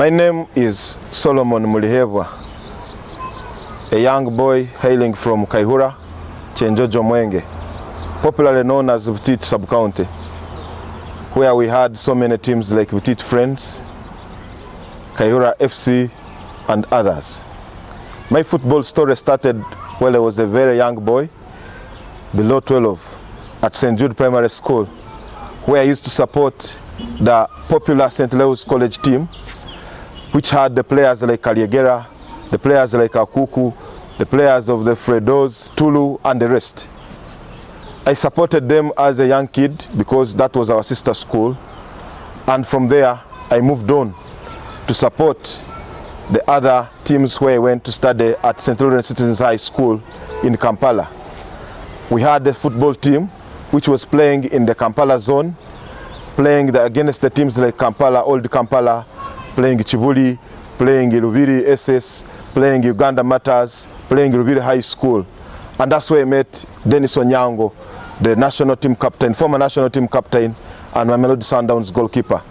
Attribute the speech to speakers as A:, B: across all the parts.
A: My name is Solomon Mulihebwa, a young boy hailing from Kaihura, Chenjojo Mwenge, popularly known as Butit Sub-County, where we had so many teams like Butit Friends, Kaihura FC, and others. My football story started when I was a very young boy, below 12, at St. Jude Primary School, where I used to support the popular St. Leo's College team, which had the players like Kaliegera, the players like Akuku, the players of the Fredos, Tulu, and the rest. I supported them as a young kid because that was our sister school. And from there, I moved on to support the other teams where I went to study at St. Lawrence Citizens High School in Kampala. We had a football team which was playing in the Kampala zone, playing against the teams like Kampala, Old Kampala, playing Chibuli, playing Lubiri SS, playing Uganda Matters, playing Lubiri High School. And that's where I met Dennis Onyango, the national team captain, former national team captain, and Mamelodi Sundowns goalkeeper.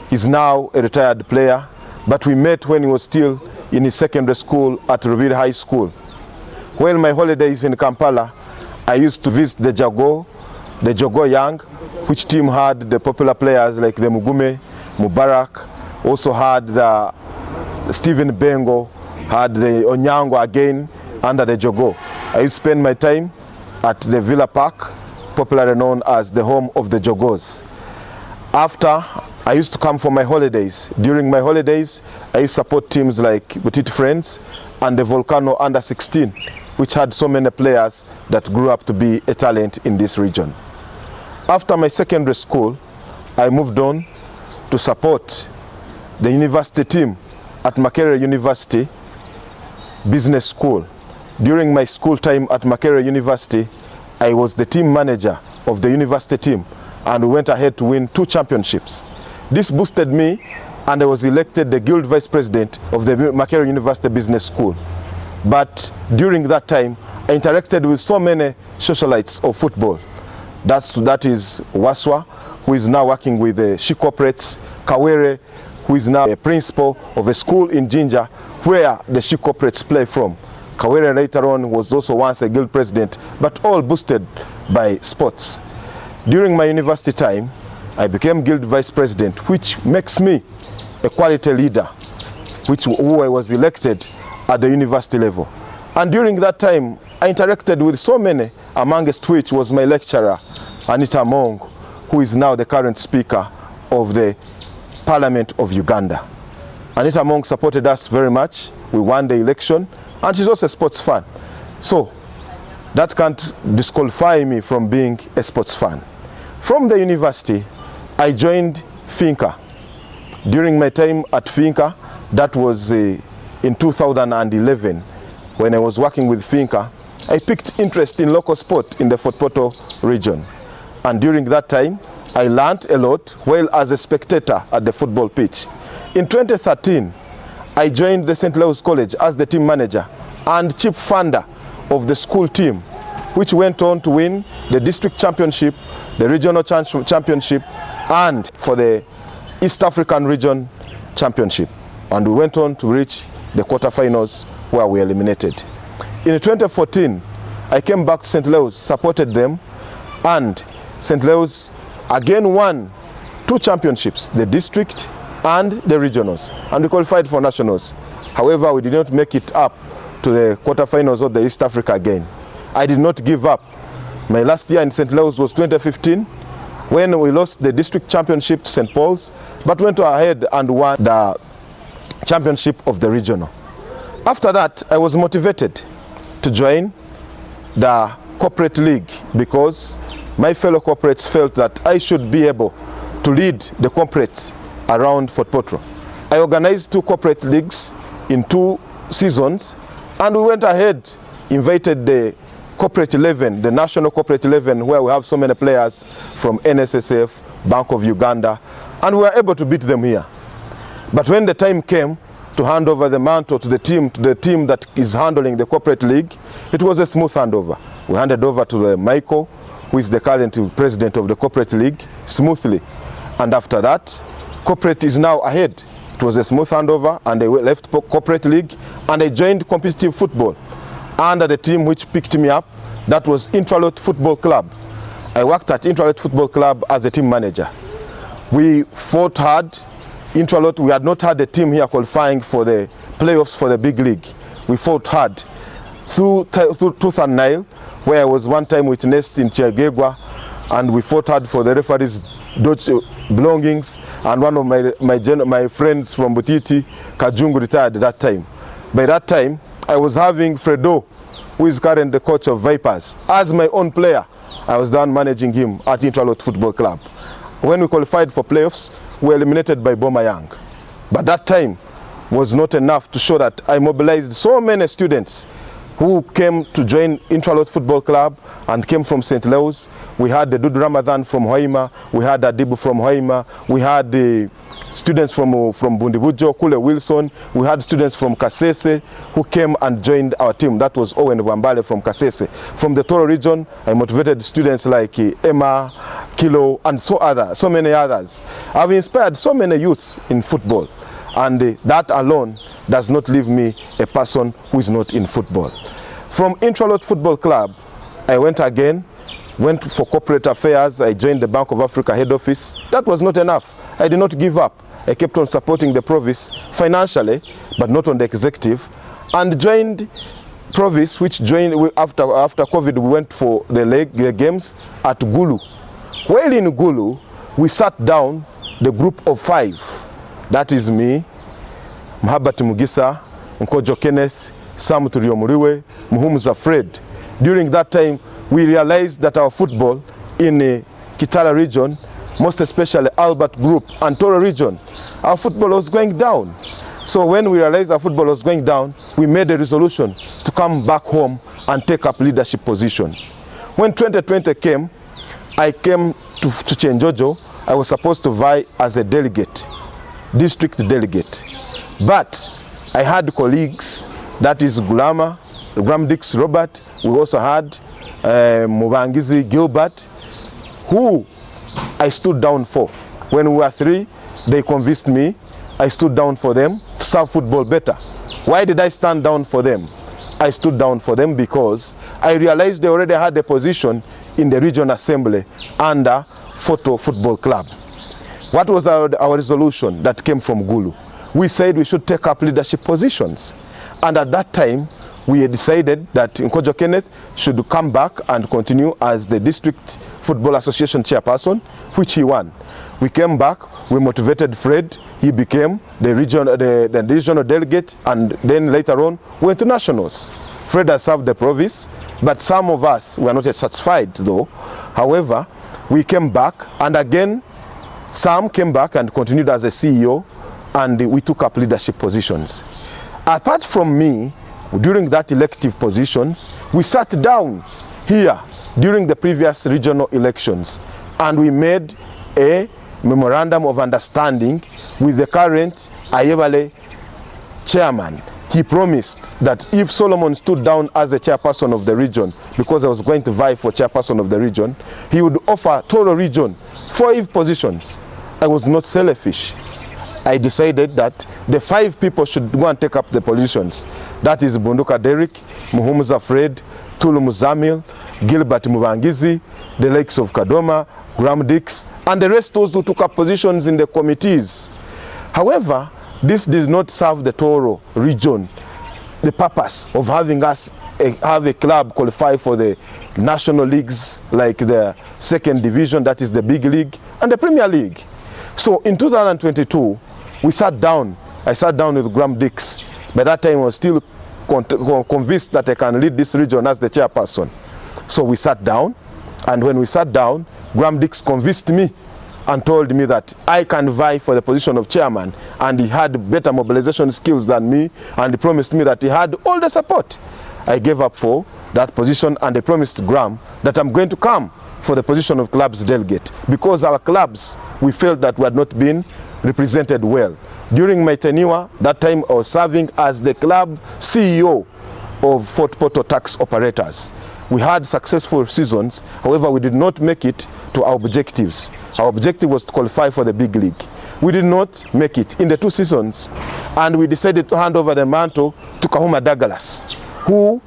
A: He's now a retired player, but we met when he was still in his secondary school at Lubiri High School. While my holidays in Kampala, I used to visit the Jogo Young, which team had the popular players like the Mugume, Mubarak, also had the Stephen Bengo, had the Onyango again under the Jogo. I used to spend my time at the Villa Park, popularly known as the home of the Jogos. After, I used to come for my holidays. During my holidays, I used to support teams like Butit Friends and the Volcano Under 16, which had so many players that grew up to be a talent in this region. After my secondary school, I moved on to support the university team at Makerere University Business School. During my school time at Makerere University, I was the team manager of the university team, and we went ahead to win 2 championships. This boosted me, and I was elected the guild vice president of the Makerere University Business School. But during that time, I interacted with so many socialites of football. That is Waswa, who is now working with the She Corporates, Kawere, who is now a principal of a school in Jinja, where the She Corporates play from. Kawere later on was also once a guild president, but all boosted by sports. During my university time, I became guild vice president, which makes me a quality leader, who I was elected at the university level. And during that time, I interacted with so many, amongst which was my lecturer, Anita Mong, who is now the current speaker of the Parliament of Uganda. Anita Mong supported us very much. We won the election, and she's also a sports fan. So that can't disqualify me from being a sports fan. From the university, I joined Finca. During my time at Finca, that was in 2011, when I was working with Finca, I picked interest in local sport in the Fort Portal region. And during that time, I learned a lot while as a spectator at the football pitch. In 2013, I joined the St. Leo's College as the team manager and chief funder of the school team, which went on to win the district championship, the regional championship, and for the East African region championship. And we went on to reach the quarterfinals where we eliminated. In 2014, I came back to St. Leo's, supported them, and St. Leo's again won 2 championships, the district and the regionals, and we qualified for nationals. However, we did not make it up to the quarterfinals of the East Africa again. I did not give up. My last year in St. Leo's was 2015, when we lost the district championship to St. Paul's, but went ahead and won the championship of the regional. After that, I was motivated to join the corporate league because my fellow corporates felt that I should be able to lead the corporates around Fort Portal. I organized 2 corporate leagues in 2 seasons, and we went ahead, invited the corporate 11, the national corporate 11, where we have so many players from NSSF, Bank of Uganda, and we were able to beat them here. But when the time came to hand over the mantle to the team that is handling the corporate league, it was a smooth handover. We handed over to Michael, who is the current president of the corporate league, smoothly. And after that, corporate is now ahead It was a smooth handover, and I left corporate league, and I joined competitive football under the team which picked me up. That was Intralot Football Club. I worked at Intralot Football Club as a team manager. We fought hard. Intralot, we had not had a team here qualifying for the playoffs for the big league. We fought hard through tooth and nail, where I was one time witnessed in Mulihebwa, and we fought hard for the referees' belongings, and one of my friends from Butiti, Kajungu, retired at that time. By that time, I was having Fredo, who is currently the coach of Vipers, as my own player. I was done managing him at Intralot Football Club. When we qualified for playoffs, we were eliminated by Boma Young. But that time was not enough to show that I mobilized so many students who came to join Intralot Football Club and came from St. Louis. We had the Dudu Ramadan from Hoima, we had Adibu from Hoima, we had the students from Bundibujo, Kule Wilson, we had students from Kasese who came and joined our team. That was Owen Wambale from Kasese. From the Toro region, I motivated students like Emma, Kilo, and so many others. I've inspired so many youths in football, and that alone does not leave me a person who is not in football. From Intralot Football Club, I went for corporate affairs. I joined the Bank of Africa head office. That was not enough. I did not give up. I kept on supporting the province financially, but not on the executive, and joined province, which joined after COVID. We went for the games at Gulu. While in Gulu, we sat down, the group of 5. That is me, Mahabat Mugisa, Nkojo Kenneth, Sam Turiomuriwe, Muhumuza Fred. During that time, we realized that our football in the Kitara region, most especially Albert Group and Toro region, our football was going down. So when we realized our football was going down, we made a resolution to come back home and take up leadership position. When 2020 came, I came to Chenjojo. I was supposed to vie as a delegate, district delegate. But I had colleagues, that is Gulama, Gramdix Robert, we also had Mubangizi Gilbert, who I stood down for. When we were 3, they convinced me. I stood down for them to serve football better. Why did I stand down for them? I stood down for them because I realized they already had a position in the region assembly under Photo Football Club. What was our resolution that came from Gulu? We said we should take up leadership positions. And at that time, we had decided that Nkojo Kenneth should come back and continue as the District Football Association chairperson, which he won. We came back, we motivated Fred, he became the regional delegate, and then later on went to nationals. Fred has served the province, but some of us were not yet satisfied though. However, we came back, and again, Sam came back and continued as a CEO, and we took up leadership positions. Apart from me, during that elective positions, we sat down here during the previous regional elections, and we made a memorandum of understanding with the current Ayevale chairman. He promised that if Solomon stood down as the chairperson of the region, because I was going to vie for chairperson of the region, he would offer Toro region 5 positions. I was not selfish. I decided that the 5 people should go and take up the positions. That is Bunduka Derek, Muhumuza Fred, Tulu Muzamil, Gilbert Mubangizi, the likes of Kadoma, Graham Dix, and the rest those who took up positions in the committees. However, this did not serve the Toro region, the purpose of having us have a club qualify for the national leagues like the 2nd division, that is the big league, and the Premier League. So in 2022, we sat down. I sat down with Graham Dix. By that time, I was still convinced that I can lead this region as the chairperson. So we sat down, and when we sat down, Graham Dix convinced me and told me that I can vie for the position of chairman, and he had better mobilization skills than me, and he promised me that he had all the support. I gave up for that position, and I promised Graham that I'm going to come for the position of club's delegate, because our clubs, we felt that we had not been represented well. During my tenure, that time I was serving as the club CEO of Fort Portal Tax Operators. We had successful seasons, however we did not make it to our objectives. Our objective was to qualify for the big league. We did not make it in the 2 seasons, and we decided to hand over the mantle to Kahuma Douglas, who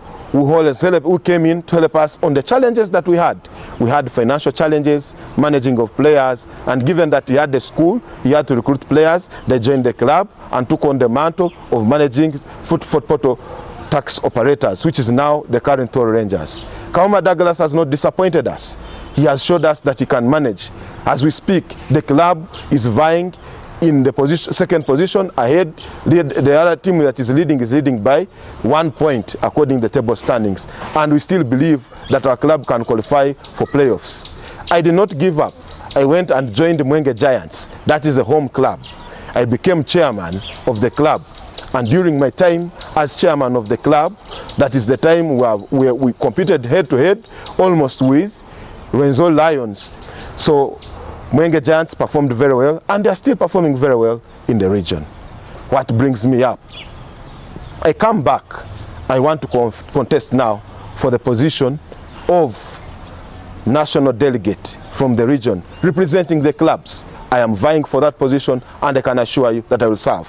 A: came in to help us on the challenges that we had. We had financial challenges, managing of players, and given that he had the school, he had to recruit players. They joined the club and took on the mantle of managing Poto tax operators, which is now the current Toro Rangers. Kahuma Douglas has not disappointed us. He has showed us that he can manage. As we speak, the club is vying in the second position ahead. The other team that is leading by 1 point according to the table standings, and we still believe that our club can qualify for playoffs. I did not give up. I went and joined Mwenge Giants. That is a home club. I became chairman of the club, and during my time as chairman of the club, that is the time where we competed head to head almost with Renzo Lions. So Mwenge Giants performed very well, and they are still performing very well in the region. What brings me up? I come back. I want to contest now for the position of national delegate from the region, representing the clubs. I am vying for that position, and I can assure you that I will serve.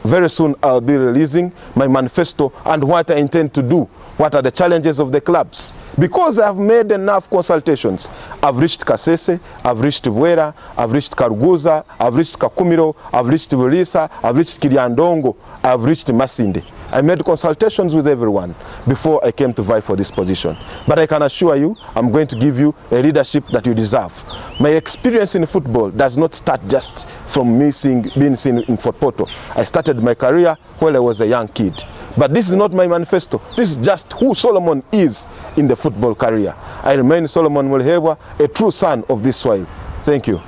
A: Very soon I'll be releasing my manifesto and what I intend to do. What are the challenges of the clubs? Because I've made enough consultations. I've reached Kasese, I've reached Bwera, I've reached Karuguza, I've reached Kakumiro, I've reached Bulisa, I've reached Kiriandongo, I've reached Masinde. I made consultations with everyone before I came to vie for this position. But I can assure you, I'm going to give you a leadership that you deserve. My experience in football does not start just from me being seen in Fort Poto. I started my career when I was a young kid. But this is not my manifesto. This is just who Solomon is in the football career. I remain Solomon Mulihebwa, a true son of this soil. Thank you.